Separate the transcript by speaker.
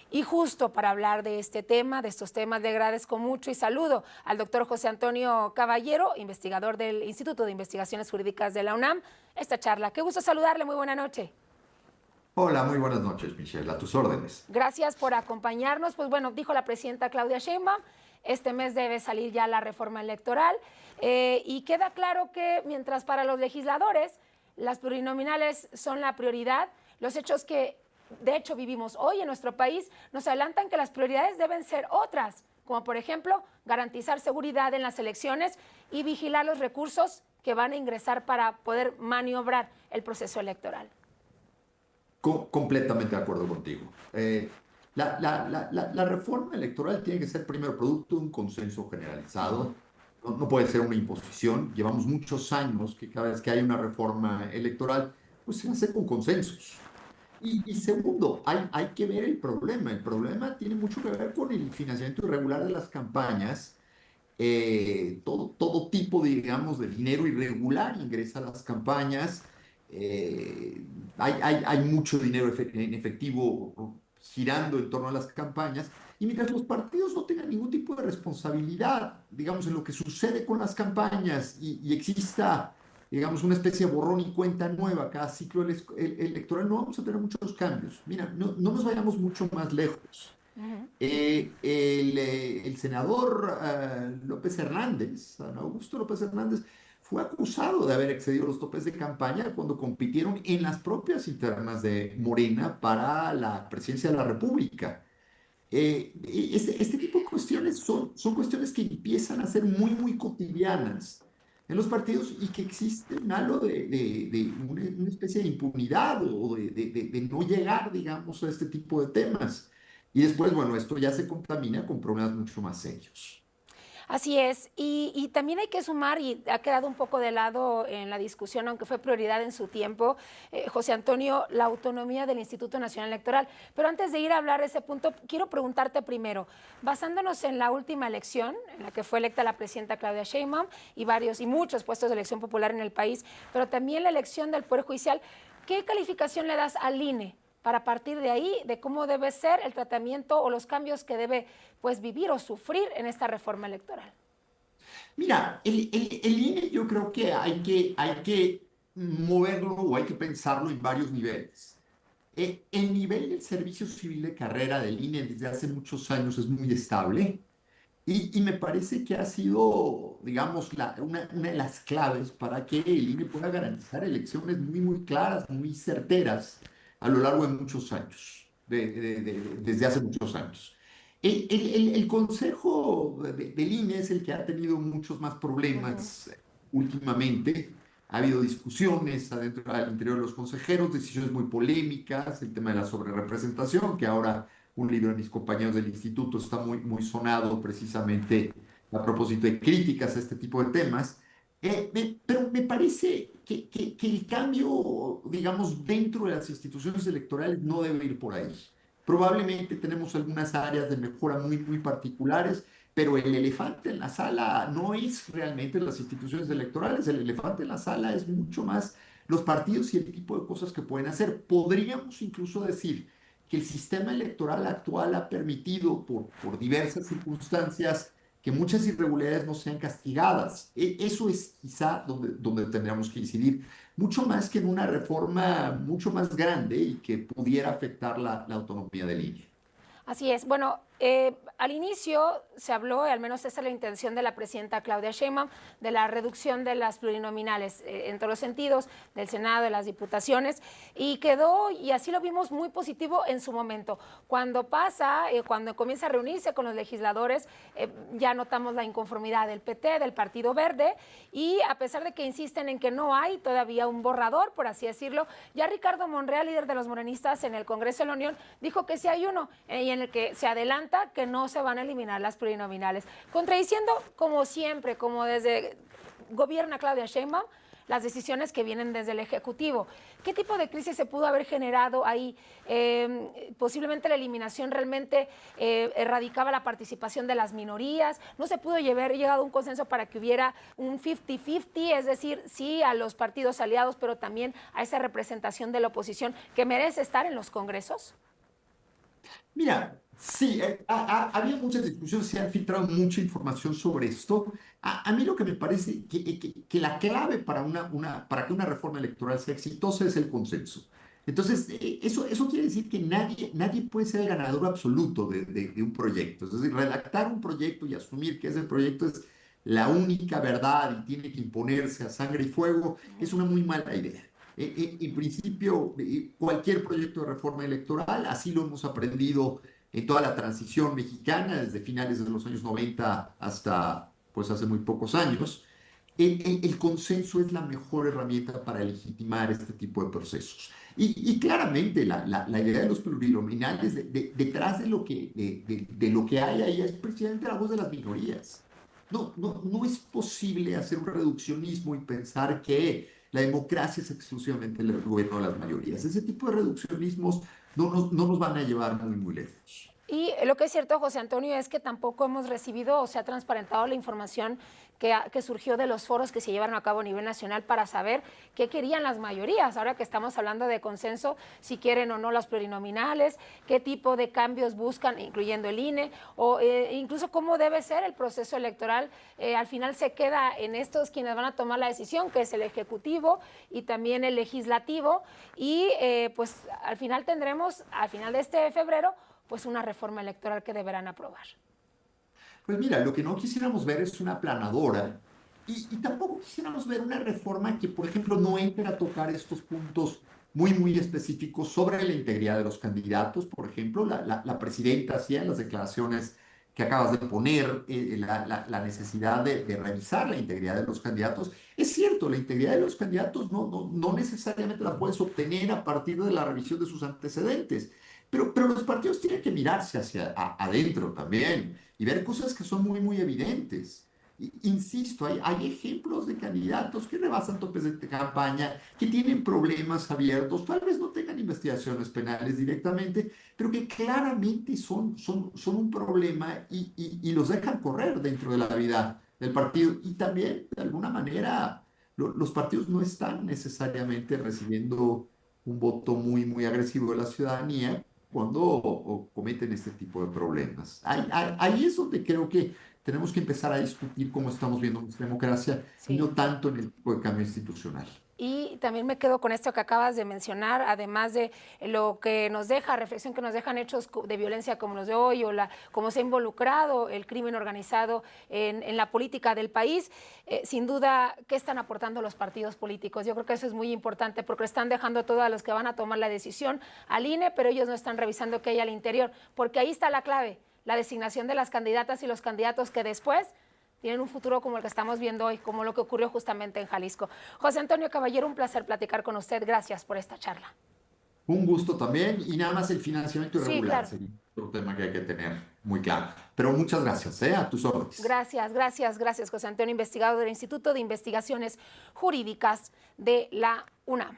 Speaker 1: Y justo para hablar de este tema, de estos temas, le agradezco mucho y saludo al doctor José Antonio Caballero, investigador del Instituto de Investigaciones Jurídicas de la UNAM, esta charla. Qué gusto saludarle, muy buena noche.
Speaker 2: Hola, muy buenas noches, Michelle, a tus órdenes.
Speaker 1: Gracias por acompañarnos. Pues bueno, dijo la presidenta Claudia Sheinbaum, este mes debe salir ya la reforma electoral y queda claro que mientras para los legisladores las plurinominales son la prioridad, los hechos que de hecho vivimos hoy en nuestro país nos adelantan que las prioridades deben ser otras, como por ejemplo garantizar seguridad en las elecciones y vigilar los recursos que van a ingresar para poder maniobrar el proceso electoral.
Speaker 2: Completamente de acuerdo contigo. La reforma electoral tiene que ser primero producto de un consenso generalizado. No puede ser una imposición. Llevamos muchos años que cada vez que hay una reforma electoral, pues se hace con consensos. Y segundo, hay que ver el problema. El problema tiene mucho que ver con el financiamiento irregular de las campañas. Todo tipo, digamos, de dinero irregular ingresa a las campañas. Hay mucho dinero en efectivo girando en torno a las campañas. Y mientras los partidos no tengan ningún tipo de responsabilidad, digamos, en lo que sucede con las campañas y exista, digamos, una especie de borrón y cuenta nueva cada ciclo electoral, no vamos a tener muchos cambios. Mira, no nos vayamos mucho más lejos. El senador López Hernández, San Augusto López Hernández, fue acusado de haber excedido los topes de campaña cuando compitieron en las propias internas de Morena para la presidencia de la República. Este tipo de cuestiones son cuestiones que empiezan a ser muy cotidianas en los partidos y que existe un halo de una especie de impunidad o de no llegar, digamos, a este tipo de temas. Y después, bueno, esto ya se contamina con problemas mucho más serios.
Speaker 1: Así es, y también hay que sumar, y ha quedado un poco de lado en la discusión, aunque fue prioridad en su tiempo, José Antonio, la autonomía del Instituto Nacional Electoral. Pero antes de ir a hablar de ese punto, quiero preguntarte primero, basándonos en la última elección, en la que fue electa la presidenta Claudia Sheinbaum, y muchos puestos de elección popular en el país, pero también la elección del Poder Judicial, ¿qué calificación le das al INE? Para partir de ahí, de cómo debe ser el tratamiento o los cambios que debe pues vivir o sufrir en esta reforma electoral.
Speaker 2: Mira, el INE yo creo que hay que moverlo o hay que pensarlo en varios niveles. El nivel del servicio civil de carrera del INE desde hace muchos años es muy estable. Y me parece que ha sido, digamos, una de las claves para que el INE pueda garantizar elecciones muy claras, muy certeras a lo largo de muchos años, desde hace muchos años. El Consejo del INE es el que ha tenido muchos más problemas últimamente. Ha habido discusiones adentro, al interior de los consejeros, decisiones muy polémicas, el tema de la sobrerepresentación, que ahora un libro de mis compañeros del instituto está muy sonado precisamente a propósito de críticas a este tipo de temas. Pero me parece que el cambio, digamos, dentro de las instituciones electorales no debe ir por ahí. Probablemente tenemos algunas áreas de mejora muy particulares, pero el elefante en la sala no es realmente las instituciones electorales. El elefante en la sala es mucho más los partidos y el tipo de cosas que pueden hacer. Podríamos incluso decir que el sistema electoral actual ha permitido, por diversas circunstancias, que muchas irregularidades no sean castigadas. Eso es quizá donde tendríamos que incidir, mucho más que en una reforma mucho más grande y que pudiera afectar la autonomía del INE.
Speaker 1: Así es. Bueno, al inicio se habló, y al menos esa es la intención de la presidenta Claudia Sheinbaum, de la reducción de las plurinominales en todos los sentidos, del Senado, de las diputaciones, y quedó, y así lo vimos, muy positivo en su momento. Cuando cuando comienza a reunirse con los legisladores, ya notamos la inconformidad del PT, del Partido Verde, y a pesar de que insisten en que no hay todavía un borrador, por así decirlo, ya Ricardo Monreal, líder de los morenistas en el Congreso de la Unión, dijo que sí hay uno, y en el que se adelanta que no se van a eliminar las plurinominales, contradiciendo como siempre, como desde gobierna Claudia Sheinbaum, las decisiones que vienen desde el Ejecutivo. ¿Qué tipo de crisis se pudo haber generado ahí? Posiblemente la eliminación realmente erradicaba la participación de las minorías. No se pudo haber llegado a un consenso para que hubiera un 50-50, es decir, sí a los partidos aliados, pero también a esa representación de la oposición que merece estar en los congresos.
Speaker 2: Mira, Sí, había muchas discusiones, se han filtrado mucha información sobre esto. A mí lo que me parece que la clave para, para que una reforma electoral sea exitosa es el consenso. Entonces, eso quiere decir que nadie puede ser el ganador absoluto de un proyecto. Es decir, redactar un proyecto y asumir que ese proyecto es la única verdad y tiene que imponerse a sangre y fuego es una muy mala idea. En principio, cualquier proyecto de reforma electoral, así lo hemos aprendido en toda la transición mexicana, desde finales de los años 90 hasta pues hace muy pocos años, el consenso es la mejor herramienta para legitimar este tipo de procesos. Y claramente la idea de los plurinominales, detrás de lo que hay ahí es precisamente la voz de las minorías. No es posible hacer un reduccionismo y pensar que la democracia es exclusivamente el gobierno de las mayorías. Ese tipo de reduccionismos no nos van a llevar muy lejos.
Speaker 1: Y lo que es cierto, José Antonio, es que tampoco hemos recibido o se ha transparentado la información que surgió de los foros que se llevaron a cabo a nivel nacional para saber qué querían las mayorías. Ahora que estamos hablando de consenso, si quieren o no los plurinominales, qué tipo de cambios buscan, incluyendo el INE, o incluso cómo debe ser el proceso electoral. Al final se queda en estos quienes van a tomar la decisión, que es el Ejecutivo y también el Legislativo. Y pues al final tendremos, al final de este febrero, pues una reforma electoral que deberán aprobar.
Speaker 2: Pues mira, lo que no quisiéramos ver es una aplanadora y tampoco quisiéramos ver una reforma que, por ejemplo, no entre a tocar estos puntos muy específicos sobre la integridad de los candidatos. Por ejemplo, la presidenta hacía en las declaraciones que acabas de poner la necesidad de revisar la integridad de los candidatos. Es cierto, la integridad de los candidatos no necesariamente la puedes obtener a partir de la revisión de sus antecedentes, pero los partidos tienen que mirarse hacia adentro también y ver cosas que son muy evidentes. Insisto, hay ejemplos de candidatos que rebasan topes de campaña, que tienen problemas abiertos, tal vez no tengan investigaciones penales directamente, pero que claramente son un problema y los dejan correr dentro de la vida del partido. Y también, de alguna manera, los partidos no están necesariamente recibiendo un voto muy agresivo de la ciudadanía cuando cometen este tipo de problemas. Ahí es donde creo que tenemos que empezar a discutir cómo estamos viendo nuestra democracia y
Speaker 1: Sí.
Speaker 2: no tanto en el tipo de cambio institucional.
Speaker 1: Y también me quedo con esto que acabas de mencionar, además de lo que nos deja, reflexión que nos dejan hechos de violencia como los de hoy o cómo se ha involucrado el crimen organizado en la política del país. Sin duda, ¿qué están aportando los partidos políticos? Yo creo que eso es muy importante porque están dejando todo a los que van a tomar la decisión al INE, pero ellos no están revisando qué hay al interior, porque ahí está la clave, la designación de las candidatas y los candidatos que después tienen un futuro como el que estamos viendo hoy, como lo que ocurrió justamente en Jalisco. José Antonio Caballero, un placer platicar con usted. Gracias por esta charla.
Speaker 2: Un gusto también y nada más el financiamiento
Speaker 1: Sí,
Speaker 2: irregular
Speaker 1: claro.
Speaker 2: sería otro tema que hay que tener muy claro. Pero muchas gracias, a tus órdenes.
Speaker 1: Gracias, José Antonio, investigador del Instituto de Investigaciones Jurídicas de la UNAM.